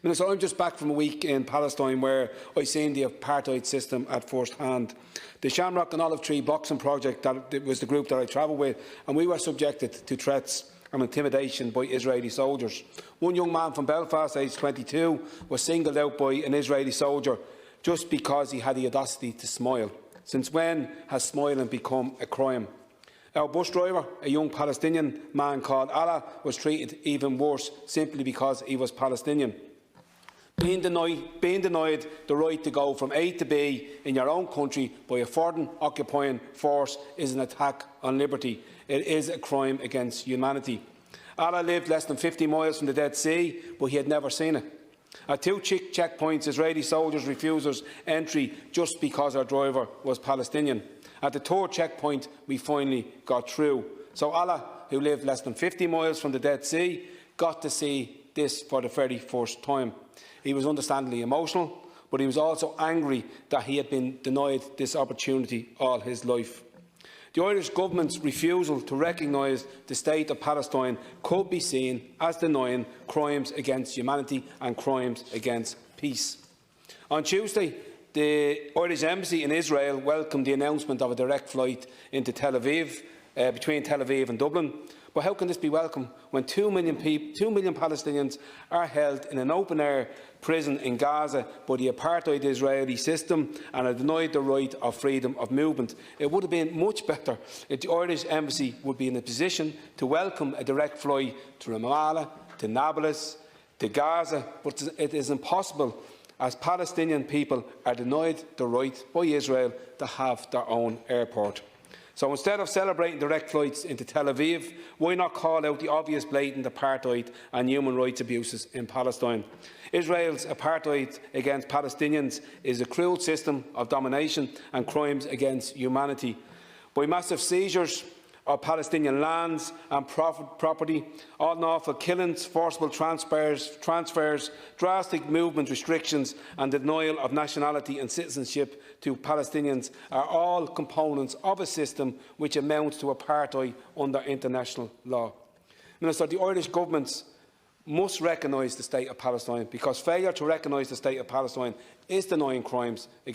Minister, I'm just back from a week in Palestine where I seen the apartheid system at first hand. The Shamrock and Olive Tree Boxing Project was the group that I travelled with, and we were subjected to threats and intimidation by Israeli soldiers. One young man from Belfast, aged 22, was singled out by an Israeli soldier just because he had the audacity to smile. Since when has smiling become a crime? Our bus driver, a young Palestinian man called Allah, was treated even worse simply because he was Palestinian. Being denied the right to go from A to B in your own country by a foreign occupying force is an attack on liberty. It is a crime against humanity. Allah lived less than 50 miles from the Dead Sea, but he had never seen it. At two checkpoints, Israeli soldiers refused us entry just because our driver was Palestinian. At the third checkpoint, we finally got through. So Allah, who lived less than 50 miles from the Dead Sea, got to see this for the very first time. He was understandably emotional, but he was also angry that he had been denied this opportunity all his life. The Irish Government's refusal to recognise the State of Palestine could be seen as denying crimes against humanity and crimes against peace. On Tuesday, the Irish Embassy in Israel welcomed the announcement of a direct flight into Tel Aviv, between Tel Aviv and Dublin. But how can this be welcome when 2 million Palestinians are held in an open-air prison in Gaza by the apartheid Israeli system and are denied the right of freedom of movement? It would have been much better if the Irish Embassy would be in a position to welcome a direct flight to Ramallah, to Nablus, to Gaza, but it is impossible as Palestinian people are denied the right by Israel to have their own airport. So instead of celebrating direct flights into Tel Aviv, why not call out the obvious blatant apartheid and human rights abuses in Palestine? Israel's apartheid against Palestinians is a cruel system of domination and crimes against humanity. By massive seizures of Palestinian lands and property, unlawful killings, forcible transfers, drastic movement restrictions and denial of nationality and citizenship to Palestinians are all components of a system which amounts to apartheid under international law. Minister, the Irish Government must recognise the State of Palestine, because failure to recognise the State of Palestine is denying crimes against